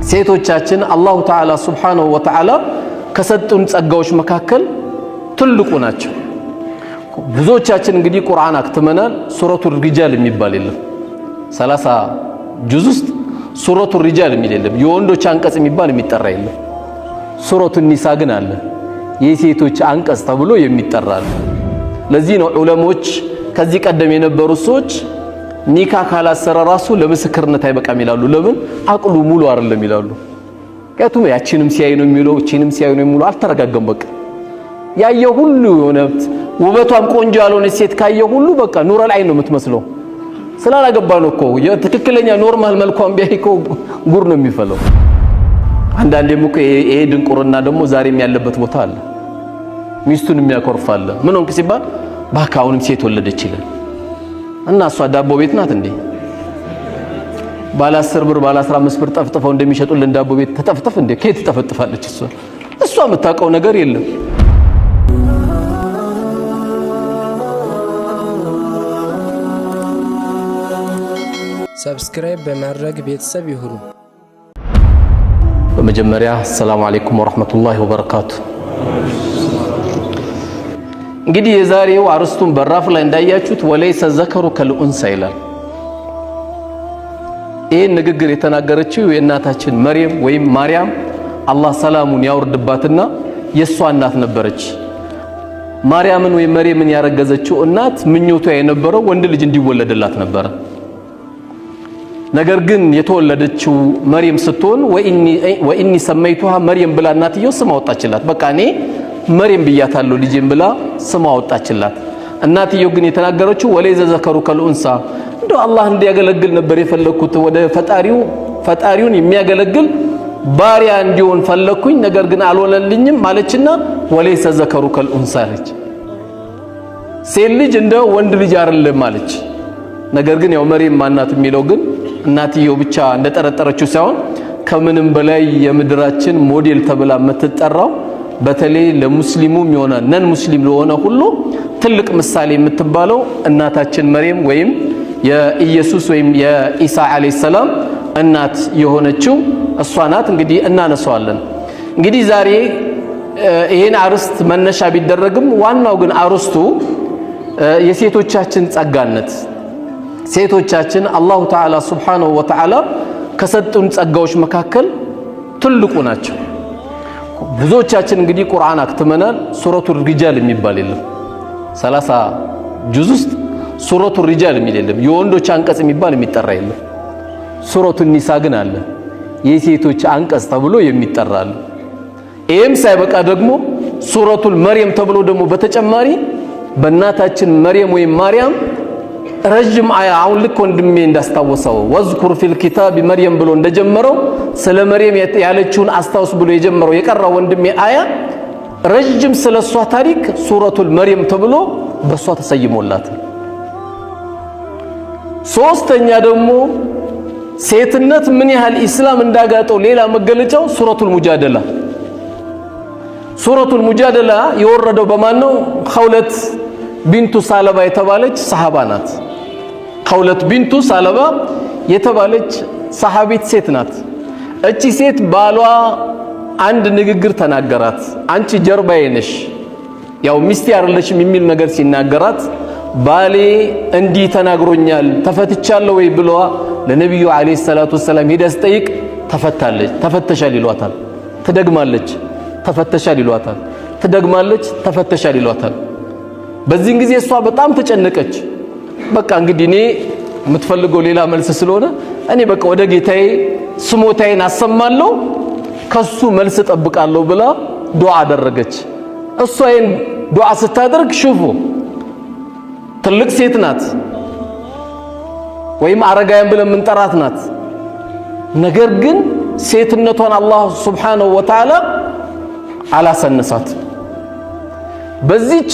ሴቶቻችን አላሁ ተዓላ ሱብሓነሁ ወተዓላ ከሰጡን ጸጋዎች መካከል ትልቁ ናቸው። ብዙዎቻችን እንግዲህ ቁርአን አክትመናል። ሱረቱል ሪጃል የሚባል የለም 30 ጁዝ ውስጥ ሱረቱል ሪጃል የሚል የለም። የወንዶች አንቀጽ የሚባል የሚጠራ የለም። ሱረቱን ኒሳ ግን አለ፣ የሴቶች አንቀጽ ተብሎ የሚጠራ አለ። ለዚህ ነው ዑለሞች ከዚህ ቀደም የነበሩ ሰዎች ኒካ ካላሰረ ራሱ ለምስክርነት አይበቃም ይላሉ። ለምን? አቅሉ ሙሉ አይደለም ይላሉ። ከቱም ያቺንም ሲያይ ነው የሚለው እቺንም ሲያይ ነው የሚለው አልተረጋገም። በቃ ያየው ሁሉ የሆነ ውበቷም ቆንጆ ያልሆነ ሴት ካየው ሁሉ በቃ ኑረል አይን ነው የምትመስለው። ስላላገባ ነው እኮ የትክክለኛ ኖርማል መልኳም ቢያይኮ ጉር ነው የሚፈለው። አንዳንዴም እኮ ይሄ ድንቁርና ደግሞ ዛሬም ያለበት ቦታ አለ። ሚስቱን የሚያኮርፋለ ምን ሆንክ ሲባል ባካውንም ሴት ወለደች ይላል። እና እሷ ዳቦ ቤት ናት እንዴ? ባለ 10 ብር ባለ 15 ብር ጠፍጥፈው እንደሚሸጡልን ዳቦ ቤት ተጠፍጥፍ እንዴ? ከየት ተጠፍጥፋለች እሷ የምታውቀው ነገር የለም። ሰብስክራይብ በማድረግ ቤተሰብ ይሁኑ። በመጀመሪያ ሰላም አለይኩም ወራህመቱላሂ ወበረካቱ። እንግዲህ የዛሬው አርስቱን በራፍ ላይ እንዳያችሁት ወለይሰ ዘከሩ ከልኡንሳ ይላል። ይህን ንግግር የተናገረችው የእናታችን መርየም ወይም ማርያም አላህ ሰላሙን ያወርድባትና የሷ እናት ነበረች። ማርያምን ወይም መርየምን ያረገዘችው እናት ምኞቷ የነበረው ወንድ ልጅ እንዲወለድላት ነበረ። ነገር ግን የተወለደችው መርየም ስትሆን ወኢኒ ሰመይቱሃ መርየም ብላ እናትየው ስም አወጣችላት። በቃ እኔ መርየም ብያታለሁ ልጄም ብላ ስም አወጣችላት። እናትየው ግን የተናገረችው ወለይዘ ዘከሩ ከልኡንሳ እንደው አላህ እንዲያገለግል ነበር የፈለኩት፣ ወደ ፈጣሪውን የሚያገለግል ባሪያ እንዲሆን ፈለኩኝ፣ ነገር ግን አልሆነልኝም ማለችና ወለይሰ ዘከሩ ከልኡንሳ አለች። ሴት ልጅ እንደ ወንድ ልጅ አይደለም ማለች። ነገር ግን ያው መርየም ማናት የሚለው ግን እናትየው ብቻ እንደጠረጠረችው ሳይሆን ከምንም በላይ የምድራችን ሞዴል ተብላ የምትጠራው በተለይ ለሙስሊሙም የሆነ ነን ሙስሊም ለሆነ ሁሉ ትልቅ ምሳሌ የምትባለው እናታችን መርየም ወይም የኢየሱስ ወይም የኢሳ አለይሂ ሰላም እናት የሆነችው እሷ ናት። እንግዲህ እናነሳዋለን። እንግዲህ ዛሬ ይሄን አርስት መነሻ ቢደረግም ዋናው ግን አርስቱ የሴቶቻችን ጸጋነት፣ ሴቶቻችን አላሁ ተዓላ ሱብሓነሁ ወተዓላ ከሰጡን ጸጋዎች መካከል ትልቁ ናቸው። ብዙዎቻችን እንግዲህ ቁርአን አክትመናል። ሱረቱል ሪጃል የሚባል የለም 30 ጁዝ ውስጥ ሱረቱል ሪጃል የሚል የለም። የወንዶች አንቀጽ የሚባል የሚጠራ የለም። ሱረቱን ኒሳ ግን አለ፣ የሴቶች አንቀጽ ተብሎ የሚጠራ አለ። ይሄም ሳይበቃ ደግሞ ሱረቱል መርየም ተብሎ ደግሞ በተጨማሪ በእናታችን መርየም ወይም ማርያም ረጅም አያ አሁን ልክ ወንድሜ እንዳስታወሰው ወዝኩር ፊል ኪታብ መርየም ብሎ እንደጀመረው ስለ መርየም ያለችውን አስታውስ ብሎ የጀመረው የቀራው ወንድሜ አያ ረጅም ስለሷ ታሪክ ሱረቱል መርየም ተብሎ በሷ ተሰይሞላት። ሶስተኛ ደግሞ ሴትነት ምን ያህል ኢስላም እንዳጋጠው ሌላ መገለጫው ሱረቱል ሙጃደላ። ሱረቱል ሙጃደላ የወረደው በማን ነው? ኸውለት ቢንቱ ሳለባ የተባለች ሰሃባ ናት። ኸውለት ቢንቱ ሳለባ የተባለች ሰሃቢት ሴት ናት። እቺ ሴት ባሏ አንድ ንግግር ተናገራት። አንቺ ጀርባዬ ነሽ፣ ያው ሚስቴ አይደለሽም የሚል ነገር ሲናገራት ባሌ እንዲህ ተናግሮኛል ተፈትቻለሁ ወይ ብሏ ለነብዩ አለይሂ ሰላቱ ወሰለም ሄዳ ስጠይቅ ተፈተሻል ይሏታል። ትደግማለች፣ ተፈተሻል ይሏታል። ትደግማለች፣ ተፈተሻል ይሏታል። በዚህን ጊዜ እሷ በጣም ተጨነቀች። በቃ እንግዲህ እኔ የምትፈልገው ሌላ መልስ ስለሆነ እኔ በቃ ወደ ጌታዬ ስሞታዬን አሰማለሁ ከሱ መልስ ጠብቃለሁ ብላ ዱዓ አደረገች። እሷ ይሄን ዱዓ ስታደርግ ሹፉ ትልቅ ሴት ናት ወይም አረጋያን ብለን የምንጠራት ናት። ነገር ግን ሴትነቷን አላህ ሱብሓነሁ ወተዓላ አላሰነሳት። በዚች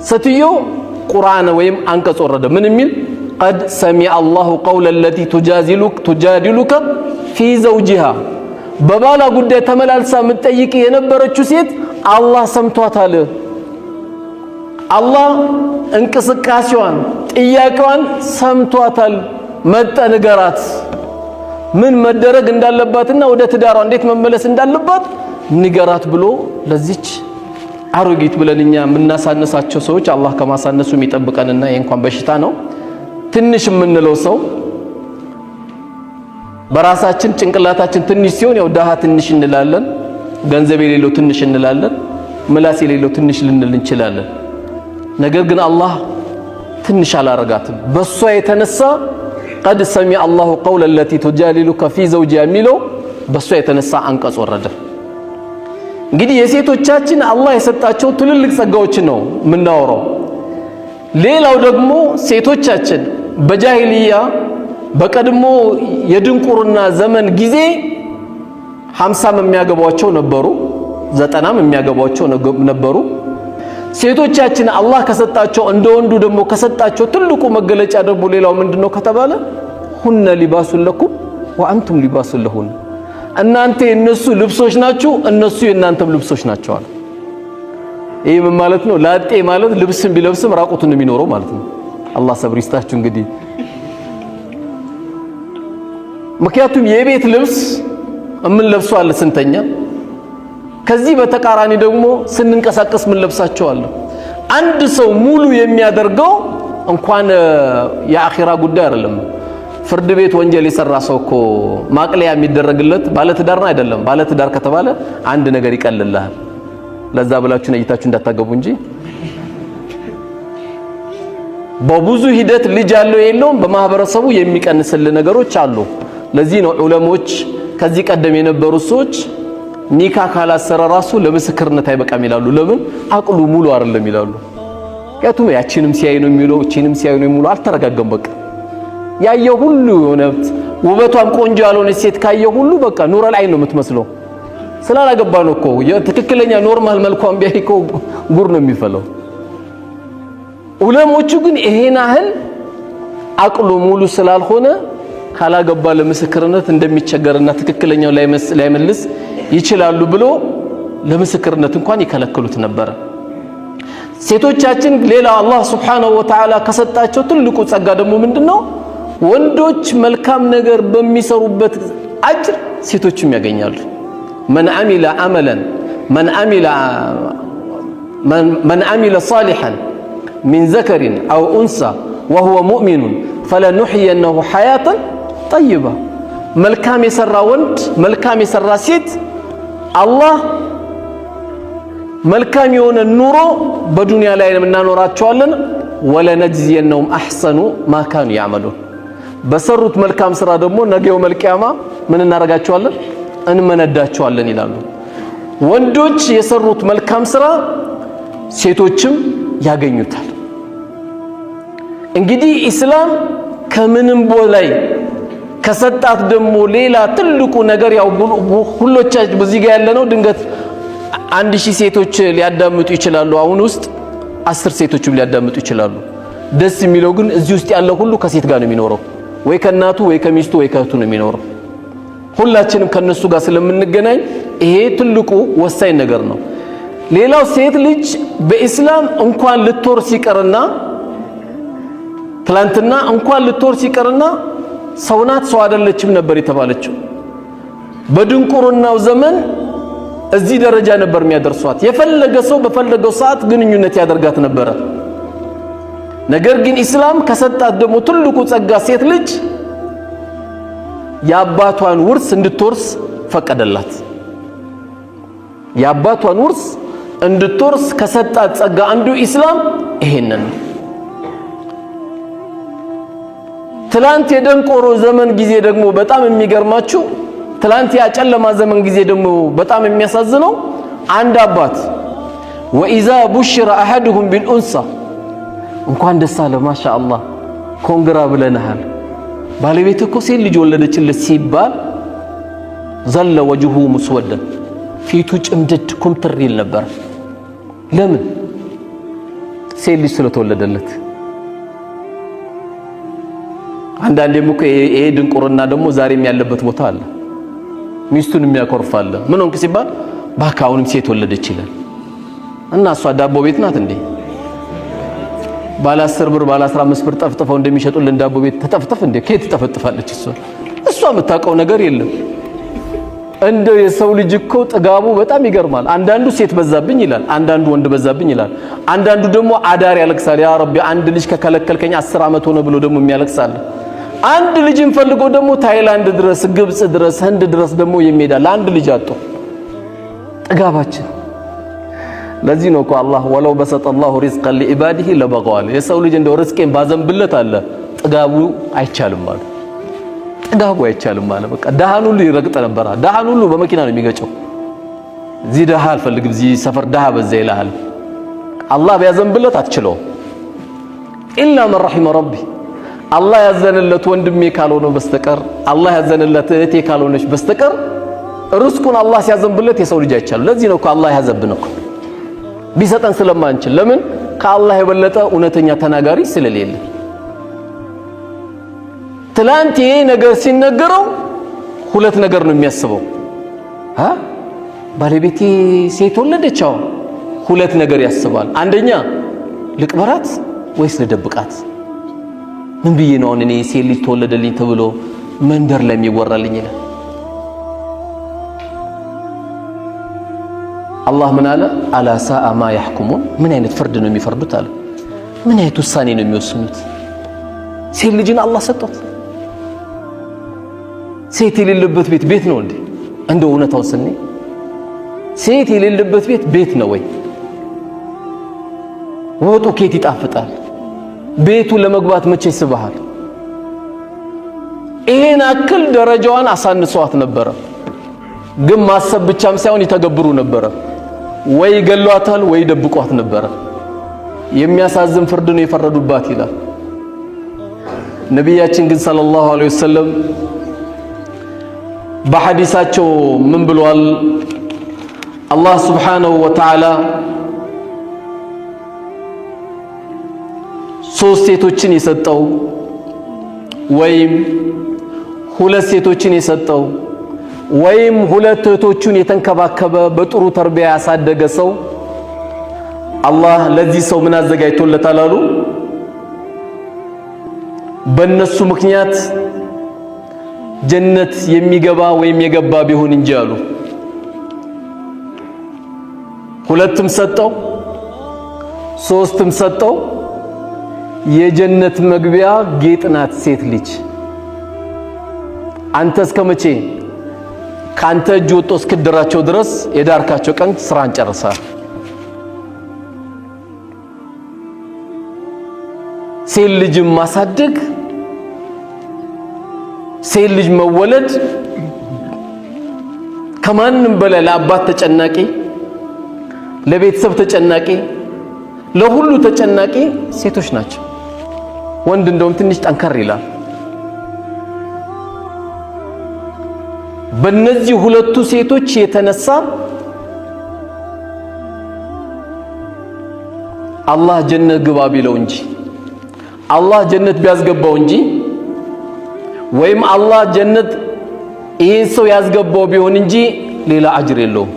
ስትዮ ቁርአን ወይም አንቀጽ ወረደ። ምን የሚል ቀድ ሰሚዐ አላሁ ቀውለ ለቲ ቱጃዲሉከ ፊ ዘውጂሃ፣ በባሏ ጉዳይ ተመላልሳ የምትጠይቅ የነበረችው ሴት አላህ ሰምቷታል። አላህ እንቅስቃሴዋን ጥያቄዋን ሰምቷታል። መጠ ንገራት ምን መደረግ እንዳለባትና ወደ ትዳሯ እንዴት መመለስ እንዳለባት ንገራት ብሎ ለዚች አሮጊት ብለን እኛ የምናሳነሳቸው ሰዎች አላህ ከማሳነሱ የሚጠብቀንና ይሄ እንኳን በሽታ ነው። ትንሽ የምንለው ሰው በራሳችን ጭንቅላታችን ትንሽ ሲሆን ያው ዳሃ ትንሽ እንላለን፣ ገንዘብ የሌለው ትንሽ እንላለን፣ ምላስ የሌለው ትንሽ ልንል እንችላለን። ነገር ግን አላህ ትንሽ አላረጋትም። በሷ የተነሳ قد سمع الله قول التي تجادلك في زوجها የሚለው በሷ የተነሳ አንቀጽ ወረደ። እንግዲህ የሴቶቻችን አላህ የሰጣቸው ትልልቅ ጸጋዎች ነው የምናወራው። ሌላው ደግሞ ሴቶቻችን በጃሂልያ በቀድሞ የድንቁርና ዘመን ጊዜ 50 የሚያገቧቸው ነበሩ፣ 90 የሚያገቧቸው ነበሩ። ሴቶቻችን አላህ ከሰጣቸው እንደ ወንዱ ደግሞ ከሰጣቸው ትልቁ መገለጫ ደግሞ ሌላው ምንድነው ከተባለ ሁነ ሊባሱን ለኩም ወአንቱም ሊባሱን ለሁን፣ እናንተ የነሱ ልብሶች ናችሁ እነሱ የናንተም ልብሶች ናቸው አለ። ይሄ ምን ማለት ነው? ላጤ ማለት ልብስም ቢለብስም ራቁቱን የሚኖረው ማለት ነው። አላህ ሰብር ይስጣችሁ። እንግዲህ ምክንያቱም የቤት ልብስ ምን ለብሰው አለ ስንተኛ፣ ከዚህ በተቃራኒ ደግሞ ስንንቀሳቀስ ምን ለብሳቸው አለ። አንድ ሰው ሙሉ የሚያደርገው እንኳን የአኺራ ጉዳይ አይደለም። ፍርድ ቤት ወንጀል የሰራ ሰው እኮ ማቅለያ የሚደረግለት ባለትዳር ነው አይደለም። ባለትዳር ከተባለ አንድ ነገር ይቀልልሃል። ለዛ ብላችሁ ነይታችሁ እንዳታገቡ እንጂ በብዙ ሂደት ልጅ ያለው የለውም በማህበረሰቡ የሚቀንስል ነገሮች አሉ። ለዚህ ነው ዑለሞች ከዚህ ቀደም የነበሩ ሰዎች ኒካ ካላሰረ ራሱ ለምስክርነት አይበቃም ይላሉ። ለምን? አቅሉ ሙሉ አይደለም ይላሉ። ያቱም ያቺንም ሲያይ ነው የሚለው እቺንም ሲያይ ነው የሚለው አልተረጋገም። በቃ ያየው ሁሉ የሆነ ውበቷም ቆንጆ ያልሆነ ሴት ካየው ሁሉ በቃ ኑረል አይን ነው የምትመስለው። ስላላገባ ነው እኮ የትክክለኛ ኖርማል መልኳም ቢያይ እኮ ጉር ነው የሚፈለው። ዑለሞቹ ግን ይሄን ያህል አቅሉ ሙሉ ስላልሆነ ካላገባ ለምስክርነት እንደሚቸገርና ትክክለኛው ላይመልስ ይችላሉ ብሎ ለምስክርነት እንኳን ይከለክሉት ነበር። ሴቶቻችን ሌላ አላህ Subhanahu Wa Ta'ala ከሰጣቸው ትልቁ ጸጋ ደግሞ ምንድነው? ወንዶች መልካም ነገር በሚሰሩበት አጅር ሴቶችም ያገኛሉ። من عمل صالحا من ذكر أو أنثى وهو مؤمن فلنحيينه حياة طيبة መልካም የሰራ ወንድ መልካም የሰራ ሴት አላህ መልካም የሆነ ኑሮ በዱንያ ላይ እናኖራቸዋለን። ወለነጅዚየነሁም አህሰኑ ማ ካኑ ያዕመሉን፣ በሰሩት መልካም ስራ ደግሞ ነገው መልቂያማ ምን እናረጋቸዋለን? እንመነዳቸዋለን ይላሉ። ወንዶች የሰሩት መልካም ስራ ሴቶችም ያገኙታል። እንግዲህ ኢስላም ከምንም በላይ ከሰጣት ደግሞ ሌላ ትልቁ ነገር ያው ሁሎቻችን በዚህ ጋር ያለነው ድንገት 1000 ሴቶች ሊያዳምጡ ይችላሉ። አሁን ውስጥ 10 ሴቶችም ሊያዳምጡ ይችላሉ። ደስ የሚለው ግን እዚህ ውስጥ ያለው ሁሉ ከሴት ጋር ነው የሚኖረው። ወይ ከናቱ ወይ ከሚስቱ ወይ ከእህቱ ነው የሚኖረው። ሁላችንም ከነሱ ጋር ስለምንገናኝ ይሄ ትልቁ ወሳኝ ነገር ነው። ሌላው ሴት ልጅ በእስላም እንኳን ልትወርስ ይቀርና ትላንትና እንኳን ልትወርስ ይቀርና ሰውናት ሰው አይደለችም ነበር የተባለችው። በድንቁርናው ዘመን እዚህ ደረጃ ነበር የሚያደርሷት። የፈለገ ሰው በፈለገው ሰዓት ግንኙነት ያደርጋት ነበር። ነገር ግን ኢስላም ከሰጣት ደግሞ ትልቁ ጸጋ ሴት ልጅ የአባቷን ውርስ እንድትወርስ ፈቀደላት። የአባቷን ውርስ እንድትወርስ ከሰጣት ጸጋ አንዱ ኢስላም ይሄንን ነው። ትላንት የደንቆሮ ዘመን ጊዜ ደግሞ በጣም የሚገርማችሁ ትላንት ያጨለማ ዘመን ጊዜ ደግሞ በጣም የሚያሳዝነው አንድ አባት ወኢዛ ቡሽረ አሐዱሁም ቢልኡንሳ እንኳን ደስ አለ ማሻአላህ ኮንግራ ብለናል ባለቤት እኮ ሴት ልጅ ወለደችለት ሲባል ዘለ ወጅሁ ሙስወደን ፊቱ ጭምድድ ኩምትር ይል ነበር። ለምን? ሴት ልጅ ስለተወለደለት። አንዳንዴም እኮ ይሄ ድንቁርና ደግሞ ዛሬም ያለበት ቦታ አለ። ሚስቱን የሚያኮርፋለ ምን ሆንክ ሲባል ባካውንም ሴት ወለደች ይላል። እና እሷ ዳቦ ቤት ናት እንዴ? ባለ 10 ብር ባለ 15 ብር ጠፍጥፈው እንደሚሸጡልን ዳቦ ቤት ተጠፍጥፍ እንዴ? ከየት ተጠፈጥፋለች እሷ? እሷ የምታውቀው ነገር የለም። እንደው የሰው ልጅ እኮ ጥጋቡ በጣም ይገርማል። አንዳንዱ ሴት በዛብኝ ይላል፣ አንዳንዱ ወንድ በዛብኝ ይላል፣ አንዳንዱ ደግሞ አዳር ያለቅሳል። ያ ረቢ አንድ ልጅ ከከለከልከኝ 10 ዓመት ሆነ ብሎ ደግሞ የሚያለቅሳል። አንድ ልጅን ፈልጎ ደግሞ ታይላንድ ድረስ፣ ግብጽ ድረስ፣ ህንድ ድረስ ደግሞ የሚሄዳል አንድ ልጅ አጥቶ። ጥጋባችን ለዚህ ነው እኮ አላህ ወለው በሰጠላሁ ሪዝቀን ሊኢባዲሂ ለበገዋል። የሰው ልጅ እንደው ርዝቄን ባዘንብለት አለ ጥጋቡ አይቻልም ማለት ጥጋቡ አይቻልም ማለት በቃ ደሃን ሁሉ ይረግጥ ነበር። ደሃን ሁሉ በመኪና ነው የሚገጨው። እዚህ ደሃ አልፈልግም፣ እዚህ ሰፈር ደሃ በዛ ይልሃል። አላህ ቢያዘንብለት አትችለውም። ኢላ መን ረሒመ ረቢ አላህ ያዘነለት ወንድሜ ካልሆነ በስተቀር አላህ ያዘነለት እህቴ ካልሆነች በስተቀር ርዝቁን አላህ ሲያዘንብለት የሰው ልጅ አይቻልም። ለዚህ ነው እኮ አላህ ያዘብን እኮ ቢሰጠን ስለማንችል። ለምን? ከአላህ የበለጠ እውነተኛ ተናጋሪ ስለሌለ። ትላንት ይሄ ነገር ሲነገረው ሁለት ነገር ነው የሚያስበው። ባለቤቴ ሴት ወለደች፣ ሁለት ነገር ያስባል። አንደኛ ልቅበራት ወይስ ልደብቃት? ምን ብዬ ነው እኔ ሴት ልጅ ተወለደልኝ ተብሎ መንደር ላይ የሚወራልኝ ይላል። አላህ ምን አለ? አላ ሳአ ማ ያሕኩሙን። ምን አይነት ፍርድ ነው የሚፈርዱት አለ። ምን አይነት ውሳኔ ነው የሚወስኑት? ሴት ልጅን አላህ ሰጠት። ሴት የሌለበት ቤት ቤት ነው እንዴ? እንደው እውነታው ስንይ ሴት የሌለበት ቤት ቤት ነው ወይ? ወጡ ኬት ይጣፍጣል? ቤቱ ለመግባት መቼ ይስብሃል? ይሄን አክል ደረጃዋን አሳንሷት ነበረ። ግን ማሰብ ብቻም ሳይሆን ይተገብሩ ነበረ። ወይ ገሏታል ወይ ደብቋት ነበረ። የሚያሳዝን ፍርድ ነው የፈረዱባት ይላል ነቢያችን። ግን ሰለላሁ ዐለይሂ ወሰለም በሐዲሳቸው ምን ብለዋል? አላህ ሱብሓነሁ ወተዓላ ሶስት ሴቶችን የሰጠው ወይም ሁለት ሴቶችን የሰጠው ወይም ሁለት እህቶቹን የተንከባከበ በጥሩ ተርቢያ ያሳደገ ሰው አላህ ለዚህ ሰው ምን አዘጋጅቶለታል አሉ? በእነሱ ምክንያት ጀነት የሚገባ ወይም የገባ ቢሆን እንጂ አሉ። ሁለትም ሰጠው ሶስትም ሰጠው፣ የጀነት መግቢያ ጌጥ ናት ሴት ልጅ። አንተ እስከመቼ ካንተ እጅ ወጥቶ እስክድራቸው ድረስ የዳርካቸው ቀን ስራን ጨርሰሃል። ሴት ልጅ ማሳደግ፣ ሴት ልጅ መወለድ ከማንም በላይ ለአባት ተጨናቂ፣ ለቤተሰብ ተጨናቂ፣ ለሁሉ ተጨናቂ ሴቶች ናቸው። ወንድ እንደውም ትንሽ ጠንከር ይላል። በእነዚህ ሁለቱ ሴቶች የተነሳ አላህ ጀነት ግባ ቢለው እንጂ አላህ ጀነት ቢያስገባው እንጂ ወይም አላህ ጀነት ይሄ ሰው ያስገባው ቢሆን እንጂ ሌላ አጅር የለውም።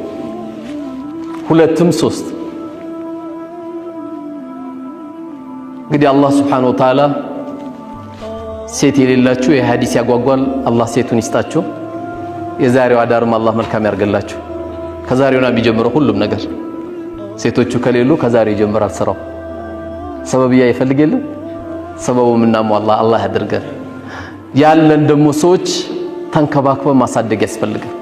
ሁለትም ሶስት። እንግዲህ አላህ ሱብሓነሁ ወተዓላ ሴት የሌላችሁ የሐዲስ ያጓጓል። አላህ ሴቱን ይስጣችሁ። የዛሬው አዳርም አላህ መልካም ያርገላችሁ። ከዛሬውና ቢጀምረው ሁሉም ነገር ሴቶቹ ከሌሉ ከዛሬ ይጀምራል ስራው። ሰበብያ ይፈልግ የለ ሰበቡ ምናምን አላህ ያድርገን። ያለን ደግሞ ሰዎች ተንከባክበን ማሳደግ ያስፈልጋል።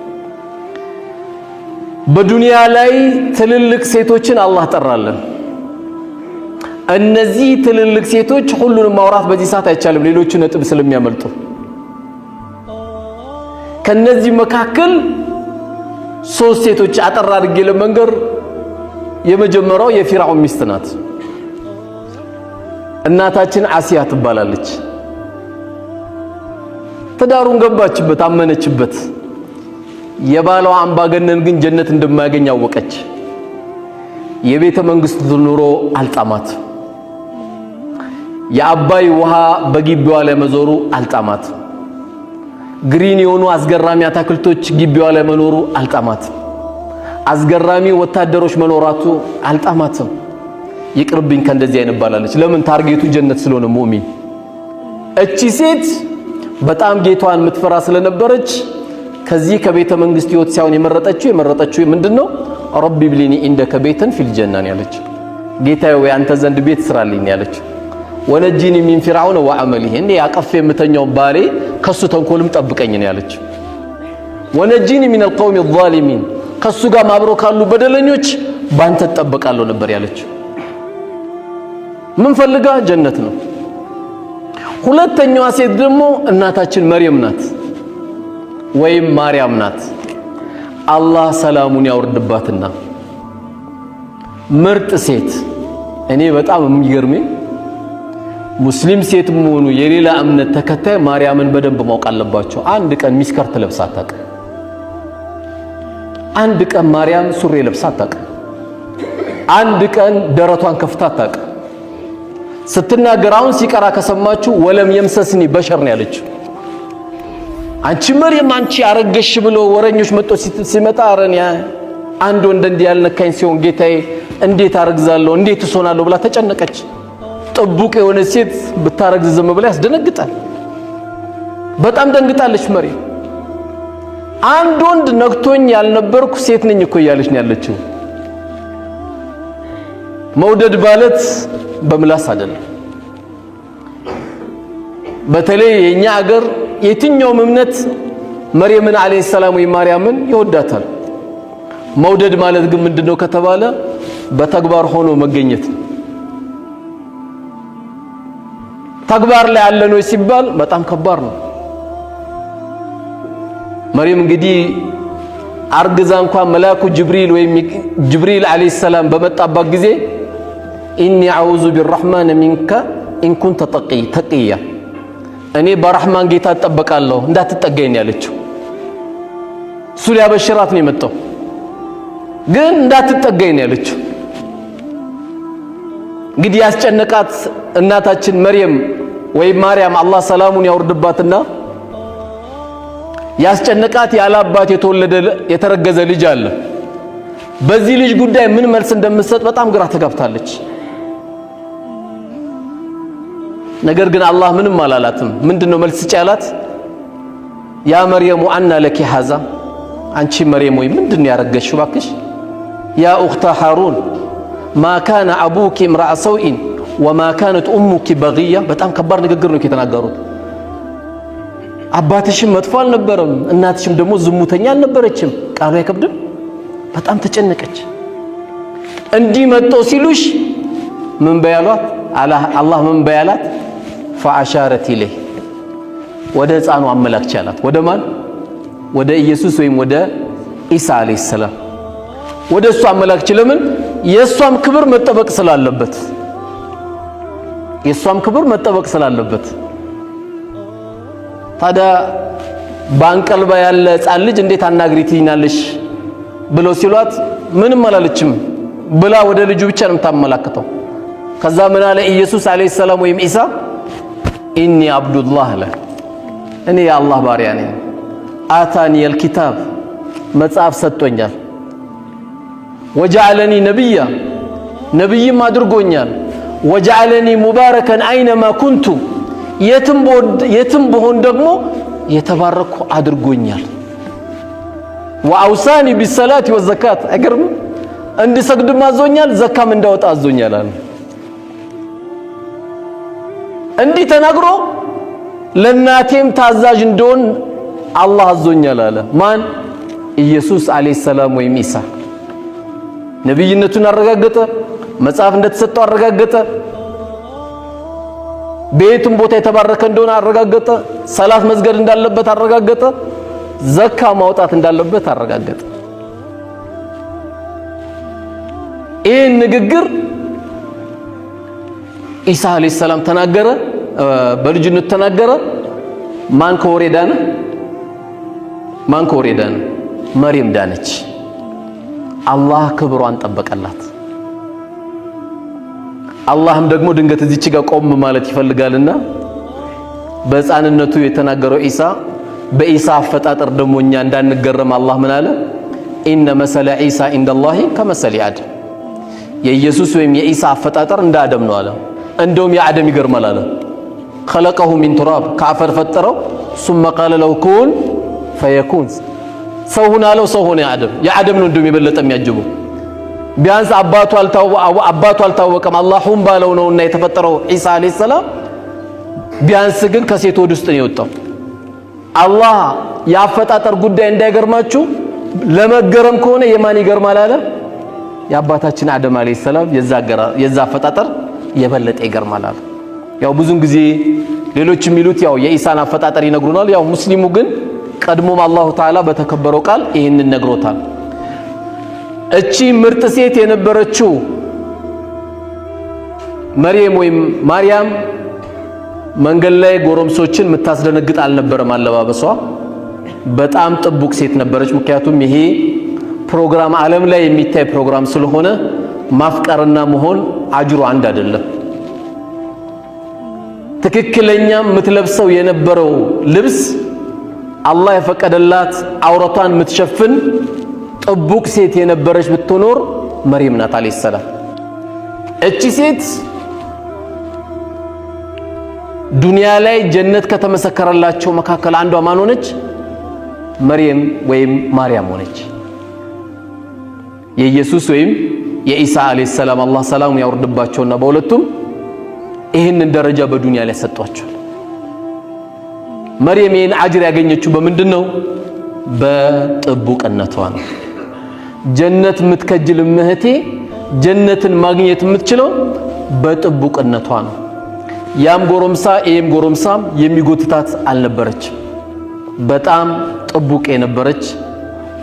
በዱንያ ላይ ትልልቅ ሴቶችን አላህ ጠራለን። እነዚህ ትልልቅ ሴቶች ሁሉንም ማውራት በዚህ ሰዓት አይቻልም፣ ሌሎቹ ነጥብ ስለሚያመልጡ። ከነዚህ መካከል ሶስት ሴቶች አጠር አድርጌ ለመንገር፣ የመጀመሪያው የፊርዓውን ሚስት ናት። እናታችን አሲያ ትባላለች። ትዳሩን ገባችበት፣ አመነችበት። የባሏ አምባገነን ግን ጀነት እንደማያገኝ አወቀች። የቤተ መንግስት ኑሮ አልጣማት። የአባይ ውሃ በግቢዋ ላይ መዞሩ አልጣማት። ግሪን የሆኑ አስገራሚ አታክልቶች ግቢዋ ላይ መኖሩ አልጣማት። አስገራሚ ወታደሮች መኖራቱ አልጣማትም። ይቅርብኝ ከእንደዚህ አይነት ባላለች። ለምን? ታርጌቱ ጀነት ስለሆነ ሙእሚን። እቺ ሴት በጣም ጌቷን ምትፈራ ስለነበረች ከዚህ ከቤተ መንግስት ህይወት ሳይሆን የመረጠችው ምንድነው? ረቢ ብሊኒ ኢንደከ ቤተን ፊል ጀና ያለች። ጌታዬ ወይ አንተ ዘንድ ቤት ስራልኝ ያለች። ወነጂኒ ሚን ፊርዓውን ወዐመሊሂ እንዴ ያቀፍ የምተኛው ባሌ ከሱ ተንኮልም ጠብቀኝ ያለች። ወነጂኒ ሚን القوم الظالمين ከሱ ጋር ማብሮ ካሉ በደለኞች ባንተ ተጠበቃለሁ ነበር ያለች። ምን ፈልጋ? ጀነት ነው። ሁለተኛዋ ሴት ደግሞ እናታችን መርየም ናት ወይም ማርያም ናት። አላህ ሰላሙን ያወርድባትና ምርጥ ሴት። እኔ በጣም የሚገርመኝ ሙስሊም ሴት መሆኑ የሌላ እምነት ተከታይ ማርያምን በደንብ ማወቅ አለባቸው። አንድ ቀን ሚስከርት ለብሳ አታውቅም። አንድ ቀን ማርያም ሱሪ ለብሳ አታውቅም። አንድ ቀን ደረቷን ከፍታ አታውቅም። ስትናገር አሁን ሲቀራ ከሰማችሁ ወለም የምሰስኒ በሸር ነው ያለችው። አንቺ መርየም አንቺ አረገሽ ብሎ ወረኞች መጥቶ ሲመጣ አረኛ አንድ ወንድ እንዲህ ያልነካኝ ሲሆን ጌታዬ እንዴት አረግዛለሁ እንዴት እሶናለሁ ብላ ተጨነቀች። ጥቡቅ የሆነ ሴት ብታረግዝ ዝም ብላ ያስደነግጣል። በጣም ደንግጣለች መርየም። አንድ ወንድ ነክቶኝ ያልነበርኩ ሴት ነኝ እኮ እያለች ነው ያለችው። መውደድ ማለት በምላስ አይደለም። በተለይ የኛ ሀገር የትኛውም እምነት መርየምን አለይሂ ሰላም ወይ ማርያምን ይወዳታል። መውደድ ማለት ግን ምንድነው ከተባለ በተግባር ሆኖ መገኘት። ተግባር ላይ ያለ ነው ሲባል በጣም ከባድ ነው። መርየም እንግዲህ አርግዛ እንኳን መላኩ ጅብሪል አለይሂ ሰላም በመጣባት ጊዜ ኢኒ አዑዙ ቢርረህማን ሚንከ ኢን ኩንተ ተቂያ እኔ በረህማን ጌታ እጠበቃለሁ እንዳትጠጋኝ ያለችው። እሱ ሊያበሽራት ነው የመጣው፣ ግን እንዳትጠጋኝ ያለችው። እንግዲህ ያስጨነቃት እናታችን መርየም ወይ ማርያም አላህ ሰላሙን ያወርድባትና ያስጨነቃት ያላባት የተረገዘ ልጅ አለ። በዚህ ልጅ ጉዳይ ምን መልስ እንደምትሰጥ በጣም ግራ ተጋብታለች። ነገር ግን አላህ ምንም አላላትም። ምንድነው መልስ ጫላት? ያ መርየም አና ለኪ ሀዛ አንቺ መርየም ወይ ምንድነው ያረገሽው? ባክሽ ያ ኡኽታ ሃሩን ማ ካነ አቡኪ ምራአ ሰውኢን ወማ ካነት ኡሙኪ በግያ። በጣም ከባድ ንግግር ነው የተናገሩት። አባትሽም መጥፎ አልነበረም፣ እናትሽም ደግሞ ዝሙተኛ አልነበረችም። ቃሉ አይከብድም? በጣም ተጨነቀች። እንዲህ መጥተው ሲሉሽ ምን በያሏት? አላህ ምን በያላት? ፈአሻረት ኢለይህ ወደ ሕፃኑ አመላክች አላት። ወደ ማን? ወደ ኢየሱስ ወይም ወደ ኢሳ አለይሂ ሰላም ወደ እሱ አመላክች። ለምን? የእሷም ክብር መጠበቅ ስላለበት፣ የእሷም ክብር መጠበቅ ስላለበት። ታዲያ በአንቀልባ ያለ ሕፃን ልጅ እንዴት አናግሪ ትይናለሽ ብለው ሲሏት ምንም አላለችም ብላ ወደ ልጁ ብቻ ነው የምታመላክተው። ከዛ ምን አለ ኢየሱስ አለይሂ ሰላም ወይም ኢሳ ኢኒ አብዱላህ አለ፣ እኔ የአላህ ባሪያ ነኝ። አታኒየል ኪታብ መጽሐፍ ሰጥቶኛል። ወጀዐለኒ ነቢያ ነቢይም አድርጎኛል። ወጀዐለኒ ሙባረከን አይነማ ኩንቱ የትም ብሆን ደግሞ የተባረኩ አድርጎኛል። ወአውሳኒ ቢሰላቲ ወዘካት አይገርም? እንድሰግድም አዞኛል፣ ዘካም እንዳወጣ አዞኛል አለ። እንዲህ ተናግሮ ለናቴም ታዛዥ እንደሆን አላህ አዞኛል አለ። ማን? ኢየሱስ አለይሂ ሰላም ወይም ኢሳ ነብይነቱን አረጋገጠ፣ መጽሐፍ እንደተሰጠው አረጋገጠ፣ ቤቱም ቦታ የተባረከ እንደሆነ አረጋገጠ፣ ሰላት መስገድ እንዳለበት አረጋገጠ፣ ዘካ ማውጣት እንዳለበት አረጋገጠ። ይህን ንግግር ኢሳ አለይሂ ሰላም ተናገረ፣ በልጅነቱ ተናገረ። ማን ከወሬ ዳነ? ማን ከወሬ ዳነ? መርየም ዳነች። አላህ ክብሯን ጠበቀላት። አላህም ደግሞ ድንገት እዚች ጋር ቆም ማለት ይፈልጋልና በሕፃንነቱ የተናገረው ኢሳ በኢሳ አፈጣጠር ደግሞ እኛ እንዳንገረም አላህ ምን አለ? ኢነ መሰለ ኢሳ ኢንደላሂ ከመሰሊ አደም። የኢየሱስ ወይም የኢሳ አፈጣጠር እንደ አደም ነው አለ። እንደውም የአደም ይገርማል አለ። ኸለቀሁ ሚን ቱራብ ከአፈር ፈጠረው፣ ثم قال له كن فيكون ሰው ሆነ አለው ሰው ሆነ የአደም ነው እንደም የበለጠ የሚያጅበው ቢያንስ አባቱ አልታወቀም አላሁም ባለው ነውና የተፈጠረው ኢሳ አለይሂ ሰላም ቢያንስ ግን ከሴት ወድ ውስጥ ነው የወጣው አላህ ያፈጣጠር ጉዳይ እንዳይገርማችሁ ለመገረም ከሆነ የማን ይገርማል አለ የአባታችን አደም አለይሂ ሰላም የዛ አፈጣጠር የበለጠ ይገርማል አለ ያው ብዙን ጊዜ ሌሎች የሚሉት ያው የኢሳን አፈጣጠር ይነግሩናል ያው ሙስሊሙ ግን ቀድሞም አላሁ ተዓላ በተከበረው ቃል ይሄንን ነግሮታል እቺ ምርጥ ሴት የነበረችው መርየም ወይም ማርያም መንገድ ላይ ጎረምሶችን የምታስደነግጥ አልነበረም አለባበሷ በጣም ጥቡቅ ሴት ነበረች ምክንያቱም ይሄ ፕሮግራም ዓለም ላይ የሚታይ ፕሮግራም ስለሆነ ማፍቀርና መሆን አጅሩ አንድ አይደለም ትክክለኛ የምትለብሰው የነበረው ልብስ አላህ የፈቀደላት አውራቷን የምትሸፍን ጥቡቅ ሴት የነበረች ብትኖር መርየም ናት አለይሂ ሰላም እቺ ሴት ዱንያ ላይ ጀነት ከተመሰከረላቸው መካከል አንዷ ማን ሆነች መርየም ወይም ማርያም ሆነች የኢየሱስ ወይም የኢሳ አለይሂ ሰላም አላህ ሰላሙ ያወርድባቸውና በሁለቱም ይሄንን ደረጃ በዱንያ ላይ ሰጧቸው መርየም ይሄን አጅር ያገኘችው በምንድነው በጥቡቅነቷ ነው ጀነት ምትከጅል ምህቴ ጀነትን ማግኘት የምትችለው በጥቡቅነቷ ነው ያም ጎረምሳ ኤም ጎረምሳም የሚጎትታት አልነበረች በጣም ጥቡቅ የነበረች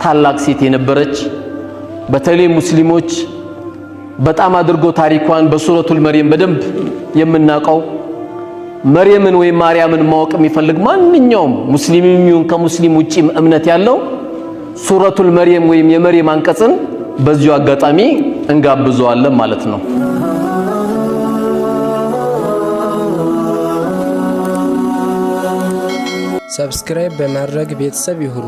ታላቅ ሴት የነበረች በተለይ ሙስሊሞች በጣም አድርጎ ታሪኳን በሱረቱል መርየም በደንብ የምናቀው መርየምን ወይ ማርያምን ማወቅ የሚፈልግ ማንኛውም ሙስሊምም ይሁን ከሙስሊም ውጪም እምነት ያለው ሱረቱል መርየም ወይም የመርየም አንቀጽን በዚሁ አጋጣሚ እንጋብዘዋለን ማለት ነው ሰብስክራይብ በማድረግ ቤተሰብ ይሁኑ